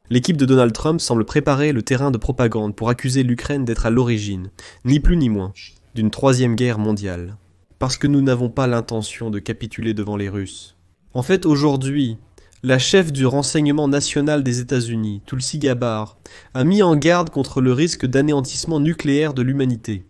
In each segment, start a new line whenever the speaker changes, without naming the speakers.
L'équipe de Donald Trump semble préparer le terrain de propagande pour accuser l'Ukraine d'être à l'origine, ni plus ni moins, d'une troisième guerre mondiale. Parce que nous n'avons pas l'intention de capituler devant les Russes. En fait, aujourd'hui, la chef du renseignement national des États-Unis, Tulsi Gabbard, a mis en garde contre le risque d'anéantissement nucléaire de l'humanité.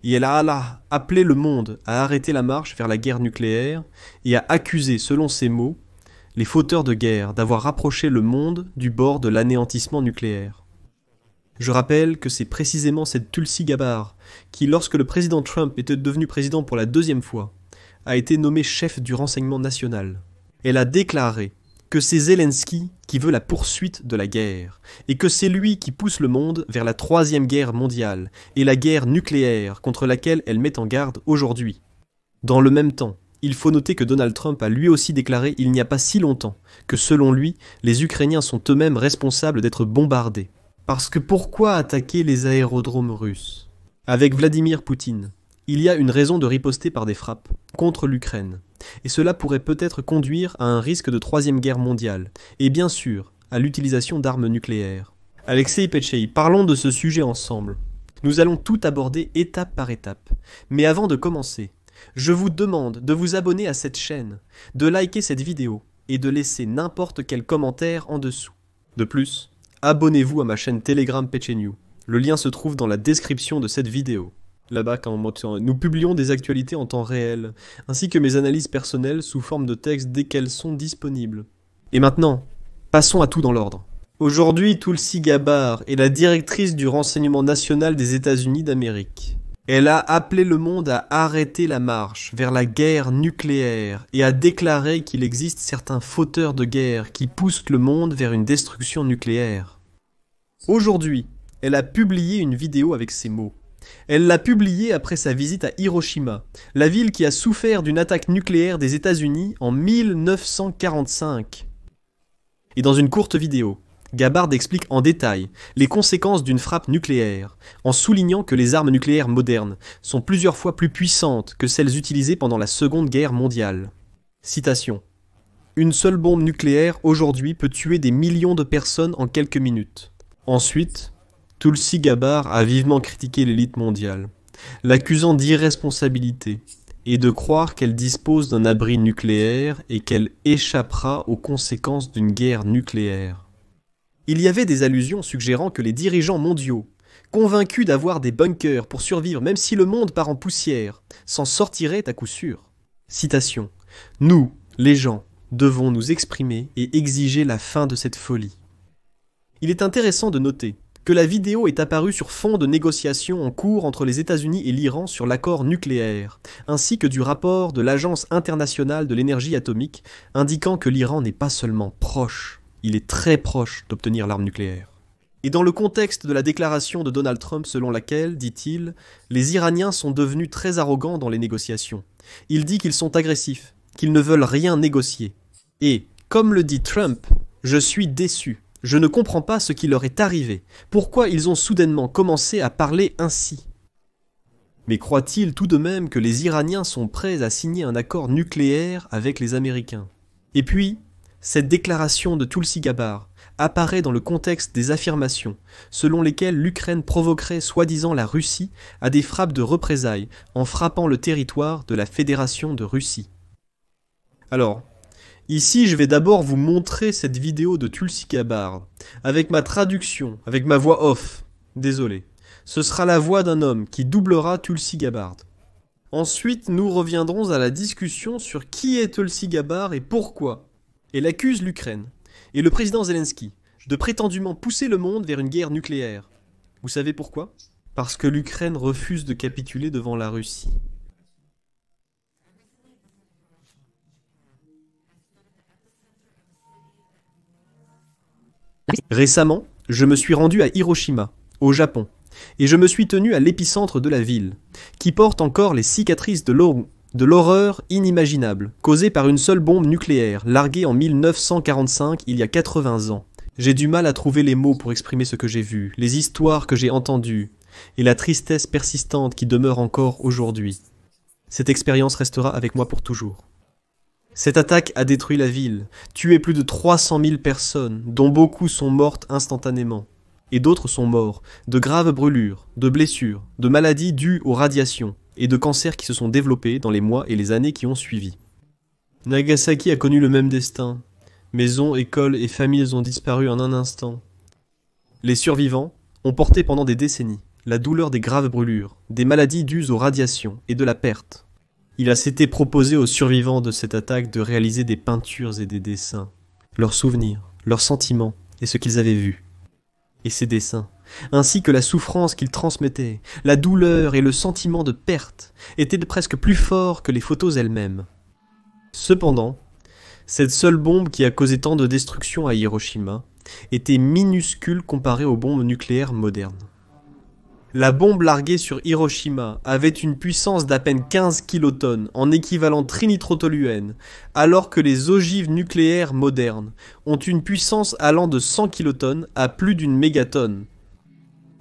Et elle a appelé le monde à arrêter la marche vers la guerre nucléaire et à accuser, selon ses mots, les fauteurs de guerre d'avoir rapproché le monde du bord de l'anéantissement nucléaire. Je rappelle que c'est précisément cette Tulsi Gabbard qui, lorsque le président Trump était devenu président pour la deuxième fois, a été nommé chef du renseignement national. Elle a déclaré que c'est Zelensky qui veut la poursuite de la guerre, et que c'est lui qui pousse le monde vers la troisième guerre mondiale et la guerre nucléaire contre laquelle elle met en garde aujourd'hui. Dans le même temps, il faut noter que Donald Trump a lui aussi déclaré il n'y a pas si longtemps que selon lui, les Ukrainiens sont eux-mêmes responsables d'être bombardés. Parce que pourquoi attaquer les aérodromes russes? Avec Vladimir Poutine, il y a une raison de riposter par des frappes contre l'Ukraine. Et cela pourrait peut-être conduire à un risque de troisième guerre mondiale, et bien sûr, à l'utilisation d'armes nucléaires. Alexei Petcheï, parlons de ce sujet ensemble. Nous allons tout aborder étape par étape. Mais avant de commencer, je vous demande de vous abonner à cette chaîne, de liker cette vidéo, et de laisser n'importe quel commentaire en dessous. De plus, abonnez-vous à ma chaîne Telegram Petchenew. Le lien se trouve dans la description de cette vidéo. Là-bas, nous publions des actualités en temps réel, ainsi que mes analyses personnelles sous forme de texte dès qu'elles sont disponibles. Et maintenant, passons à tout dans l'ordre. Aujourd'hui, Tulsi Gabbard est la directrice du renseignement national des États-Unis d'Amérique. Elle a appelé le monde à arrêter la marche vers la guerre nucléaire et a déclaré qu'il existe certains fauteurs de guerre qui poussent le monde vers une destruction nucléaire. Aujourd'hui, elle a publié une vidéo avec ces mots. Elle l'a publiée après sa visite à Hiroshima, la ville qui a souffert d'une attaque nucléaire des États-Unis en 1945. Et dans une courte vidéo, Gabbard explique en détail les conséquences d'une frappe nucléaire, en soulignant que les armes nucléaires modernes sont plusieurs fois plus puissantes que celles utilisées pendant la Seconde Guerre mondiale. Citation. Une seule bombe nucléaire aujourd'hui peut tuer des millions de personnes en quelques minutes. Ensuite, Tulsi Gabbard a vivement critiqué l'élite mondiale, l'accusant d'irresponsabilité et de croire qu'elle dispose d'un abri nucléaire et qu'elle échappera aux conséquences d'une guerre nucléaire. Il y avait des allusions suggérant que les dirigeants mondiaux, convaincus d'avoir des bunkers pour survivre même si le monde part en poussière, s'en sortiraient à coup sûr. Citation. Nous, les gens, devons nous exprimer et exiger la fin de cette folie. Il est intéressant de noter que la vidéo est apparue sur fond de négociations en cours entre les États-Unis et l'Iran sur l'accord nucléaire, ainsi que du rapport de l'Agence internationale de l'énergie atomique indiquant que l'Iran n'est pas seulement proche, il est très proche d'obtenir l'arme nucléaire. Et dans le contexte de la déclaration de Donald Trump selon laquelle, dit-il, les Iraniens sont devenus très arrogants dans les négociations. Il dit qu'ils sont agressifs, qu'ils ne veulent rien négocier. Et, comme le dit Trump, je suis déçu. Je ne comprends pas ce qui leur est arrivé. Pourquoi ils ont soudainement commencé à parler ainsi? Mais croit-il tout de même que les Iraniens sont prêts à signer un accord nucléaire avec les Américains? Et puis, cette déclaration de Tulsi Gabbard apparaît dans le contexte des affirmations selon lesquelles l'Ukraine provoquerait soi-disant la Russie à des frappes de représailles en frappant le territoire de la Fédération de Russie. Alors, ici, je vais d'abord vous montrer cette vidéo de Tulsi Gabbard, avec ma traduction, avec ma voix off. Désolé. Ce sera la voix d'un homme qui doublera Tulsi Gabbard. Ensuite, nous reviendrons à la discussion sur qui est Tulsi Gabbard et pourquoi. Elle accuse l'Ukraine et le président Zelensky de prétendument pousser le monde vers une guerre nucléaire. Vous savez pourquoi? Parce que l'Ukraine refuse de capituler devant la Russie. Récemment, je me suis rendu à Hiroshima, au Japon, et je me suis tenu à l'épicentre de la ville, qui porte encore les cicatrices de l'horreur inimaginable, causée par une seule bombe nucléaire, larguée en 1945, il y a 80 ans. J'ai du mal à trouver les mots pour exprimer ce que j'ai vu, les histoires que j'ai entendues, et la tristesse persistante qui demeure encore aujourd'hui. Cette expérience restera avec moi pour toujours. Cette attaque a détruit la ville, tué plus de 300 000 personnes, dont beaucoup sont mortes instantanément. Et d'autres sont morts, de graves brûlures, de blessures, de maladies dues aux radiations, et de cancers qui se sont développés dans les mois et les années qui ont suivi. Nagasaki a connu le même destin. Maisons, écoles et familles ont disparu en un instant. Les survivants ont porté pendant des décennies la douleur des graves brûlures, des maladies dues aux radiations et de la perte. Il a s'était proposé aux survivants de cette attaque de réaliser des peintures et des dessins, leurs souvenirs, leurs sentiments et ce qu'ils avaient vu. Et ces dessins, ainsi que la souffrance qu'ils transmettaient, la douleur et le sentiment de perte, étaient presque plus forts que les photos elles-mêmes. Cependant, cette seule bombe qui a causé tant de destruction à Hiroshima était minuscule comparée aux bombes nucléaires modernes. La bombe larguée sur Hiroshima avait une puissance d'à peine 15 kilotonnes en équivalent trinitrotoluène, alors que les ogives nucléaires modernes ont une puissance allant de 100 kilotonnes à plus d'une mégatonne.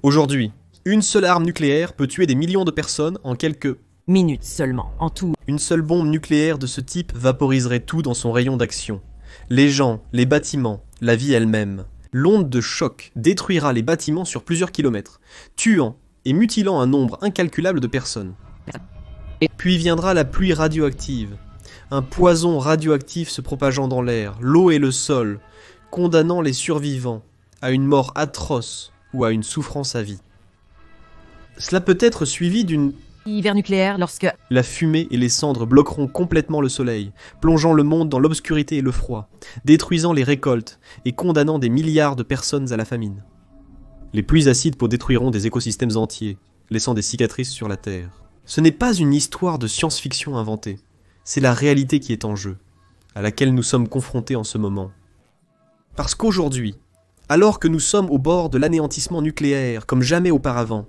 Aujourd'hui, une seule arme nucléaire peut tuer des millions de personnes en quelques
minutes seulement, en tout.
Une seule bombe nucléaire de ce type vaporiserait tout dans son rayon d'action. Les gens, les bâtiments, la vie elle-même. L'onde de choc détruira les bâtiments sur plusieurs kilomètres, tuant et mutilant un nombre incalculable de personnes. Puis viendra la pluie radioactive, un poison radioactif se propageant dans l'air, l'eau et le sol, condamnant les survivants à une mort atroce ou à une souffrance à vie. Cela peut être suivi d'une
hiver nucléaire lorsque
la fumée et les cendres bloqueront complètement le soleil, plongeant le monde dans l'obscurité et le froid, détruisant les récoltes et condamnant des milliards de personnes à la famine. Les pluies acides détruiront des écosystèmes entiers, laissant des cicatrices sur la Terre. Ce n'est pas une histoire de science-fiction inventée, c'est la réalité qui est en jeu, à laquelle nous sommes confrontés en ce moment. Parce qu'aujourd'hui, alors que nous sommes au bord de l'anéantissement nucléaire comme jamais auparavant,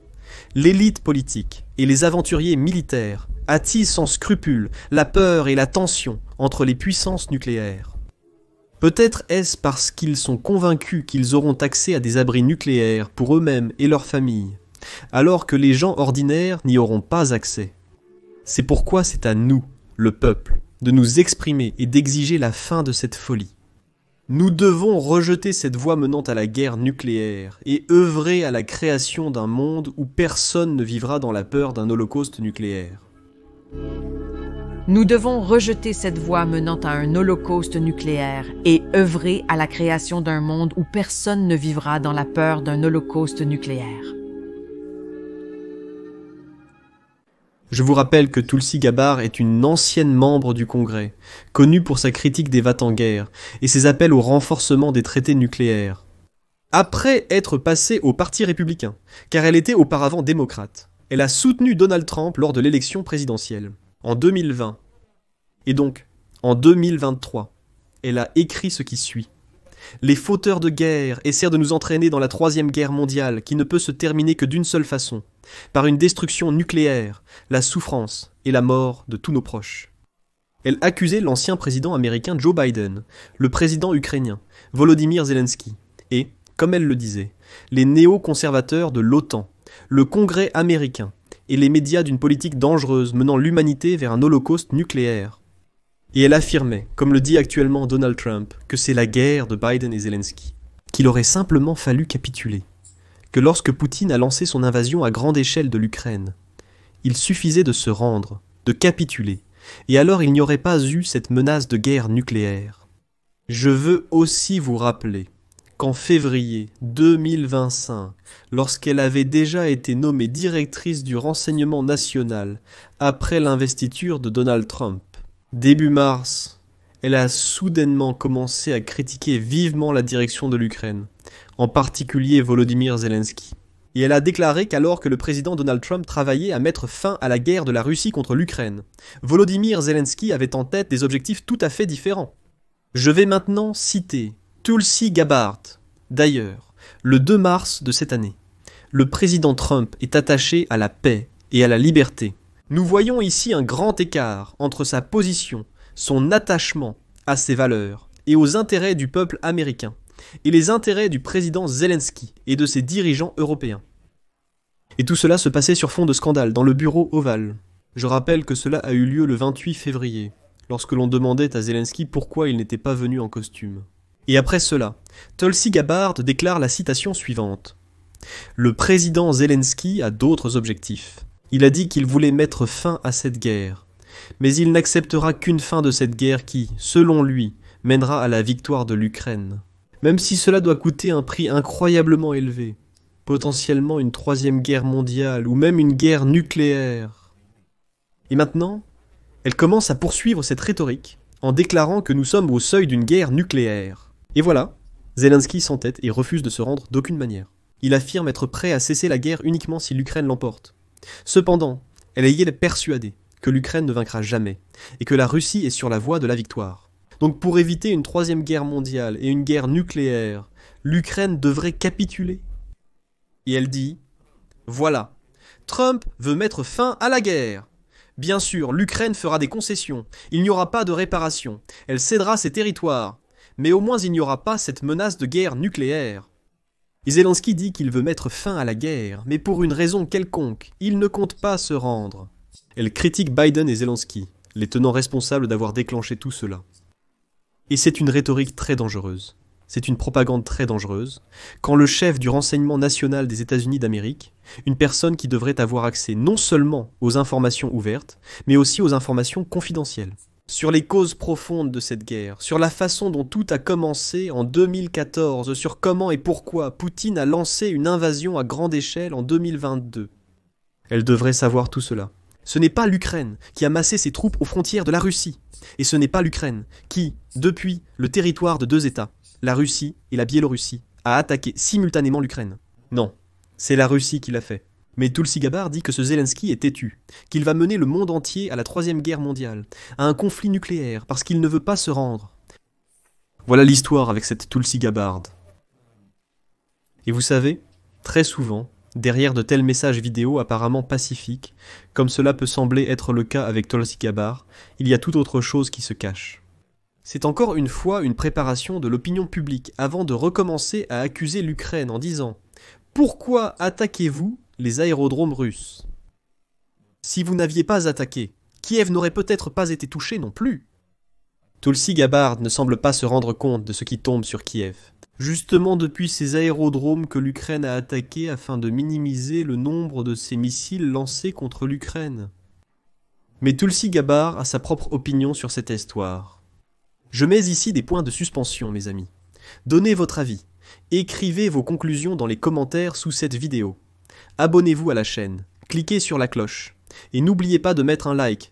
l'élite politique et les aventuriers militaires attisent sans scrupule la peur et la tension entre les puissances nucléaires. Peut-être est-ce parce qu'ils sont convaincus qu'ils auront accès à des abris nucléaires pour eux-mêmes et leurs familles, alors que les gens ordinaires n'y auront pas accès. C'est pourquoi c'est à nous, le peuple, de nous exprimer et d'exiger la fin de cette folie. Nous devons rejeter cette voie menant à la guerre nucléaire et œuvrer à la création d'un monde où personne ne vivra dans la peur d'un holocauste nucléaire.
Nous devons rejeter cette voie menant à un holocauste nucléaire et œuvrer à la création d'un monde où personne ne vivra dans la peur d'un holocauste nucléaire.
Je vous rappelle que Tulsi Gabbard est une ancienne membre du Congrès, connue pour sa critique des va-t-en-guerre et ses appels au renforcement des traités nucléaires. Après être passée au Parti républicain, car elle était auparavant démocrate, elle a soutenu Donald Trump lors de l'élection présidentielle, en 2020. Et donc, en 2023, elle a écrit ce qui suit. Les fauteurs de guerre essaient de nous entraîner dans la Troisième Guerre mondiale qui ne peut se terminer que d'une seule façon, par une destruction nucléaire, la souffrance et la mort de tous nos proches. Elle accusait l'ancien président américain Joe Biden, le président ukrainien, Volodymyr Zelensky, et, comme elle le disait, les néoconservateurs de l'OTAN, le Congrès américain et les médias d'une politique dangereuse menant l'humanité vers un holocauste nucléaire. Et elle affirmait, comme le dit actuellement Donald Trump, que c'est la guerre de Biden et Zelensky, qu'il aurait simplement fallu capituler, que lorsque Poutine a lancé son invasion à grande échelle de l'Ukraine, il suffisait de se rendre, de capituler, et alors il n'y aurait pas eu cette menace de guerre nucléaire. Je veux aussi vous rappeler qu'en février 2025, lorsqu'elle avait déjà été nommée directrice du renseignement national après l'investiture de Donald Trump, début mars, elle a soudainement commencé à critiquer vivement la direction de l'Ukraine, en particulier Volodymyr Zelensky. Et elle a déclaré qu'alors que le président Donald Trump travaillait à mettre fin à la guerre de la Russie contre l'Ukraine, Volodymyr Zelensky avait en tête des objectifs tout à fait différents. Je vais maintenant citer Tulsi Gabbard. D'ailleurs, le 2 mars de cette année, le président Trump est attaché à la paix et à la liberté. Nous voyons ici un grand écart entre sa position, son attachement à ses valeurs et aux intérêts du peuple américain, et les intérêts du président Zelensky et de ses dirigeants européens. Et tout cela se passait sur fond de scandale dans le bureau ovale. Je rappelle que cela a eu lieu le 28 février, lorsque l'on demandait à Zelensky pourquoi il n'était pas venu en costume. Et après cela, Tulsi Gabbard déclare la citation suivante. Le président Zelensky a d'autres objectifs. Il a dit qu'il voulait mettre fin à cette guerre. Mais il n'acceptera qu'une fin de cette guerre qui, selon lui, mènera à la victoire de l'Ukraine. Même si cela doit coûter un prix incroyablement élevé. Potentiellement une troisième guerre mondiale ou même une guerre nucléaire. Et maintenant, elle commence à poursuivre cette rhétorique en déclarant que nous sommes au seuil d'une guerre nucléaire. Et voilà, Zelensky s'entête et refuse de se rendre d'aucune manière. Il affirme être prêt à cesser la guerre uniquement si l'Ukraine l'emporte. Cependant, elle est persuadée que l'Ukraine ne vaincra jamais et que la Russie est sur la voie de la victoire. Donc pour éviter une troisième guerre mondiale et une guerre nucléaire, l'Ukraine devrait capituler. Et elle dit « Voilà, Trump veut mettre fin à la guerre. Bien sûr, l'Ukraine fera des concessions, il n'y aura pas de réparation, elle cédera ses territoires, mais au moins il n'y aura pas cette menace de guerre nucléaire. » Et Zelensky dit qu'il veut mettre fin à la guerre, mais pour une raison quelconque, il ne compte pas se rendre. Elle critique Biden et Zelensky, les tenants responsables d'avoir déclenché tout cela. Et c'est une rhétorique très dangereuse. C'est une propagande très dangereuse, quand le chef du renseignement national des États-Unis d'Amérique, une personne qui devrait avoir accès non seulement aux informations ouvertes, mais aussi aux informations confidentielles. Sur les causes profondes de cette guerre, sur la façon dont tout a commencé en 2014, sur comment et pourquoi Poutine a lancé une invasion à grande échelle en 2022. Elle devrait savoir tout cela. Ce n'est pas l'Ukraine qui a massé ses troupes aux frontières de la Russie. Et ce n'est pas l'Ukraine qui, depuis le territoire de deux États, la Russie et la Biélorussie, a attaqué simultanément l'Ukraine. Non, c'est la Russie qui l'a fait. Mais Tulsi Gabbard dit que ce Zelensky est têtu, qu'il va mener le monde entier à la troisième guerre mondiale, à un conflit nucléaire, parce qu'il ne veut pas se rendre. Voilà l'histoire avec cette Tulsi Gabbard. Et vous savez, très souvent, derrière de tels messages vidéo apparemment pacifiques, comme cela peut sembler être le cas avec Tulsi Gabbard, il y a tout autre chose qui se cache. C'est encore une fois une préparation de l'opinion publique avant de recommencer à accuser l'Ukraine en disant « Pourquoi attaquez-vous les aérodromes russes ? Si vous n'aviez pas attaqué, Kiev n'aurait peut-être pas été touché non plus. » Tulsi Gabbard ne semble pas se rendre compte de ce qui tombe sur Kiev. Justement depuis ces aérodromes que l'Ukraine a attaqués afin de minimiser le nombre de ces missiles lancés contre l'Ukraine. Mais Tulsi Gabbard a sa propre opinion sur cette histoire. Je mets ici des points de suspension, mes amis. Donnez votre avis. Écrivez vos conclusions dans les commentaires sous cette vidéo. Abonnez-vous à la chaîne, cliquez sur la cloche. Et n'oubliez pas de mettre un like,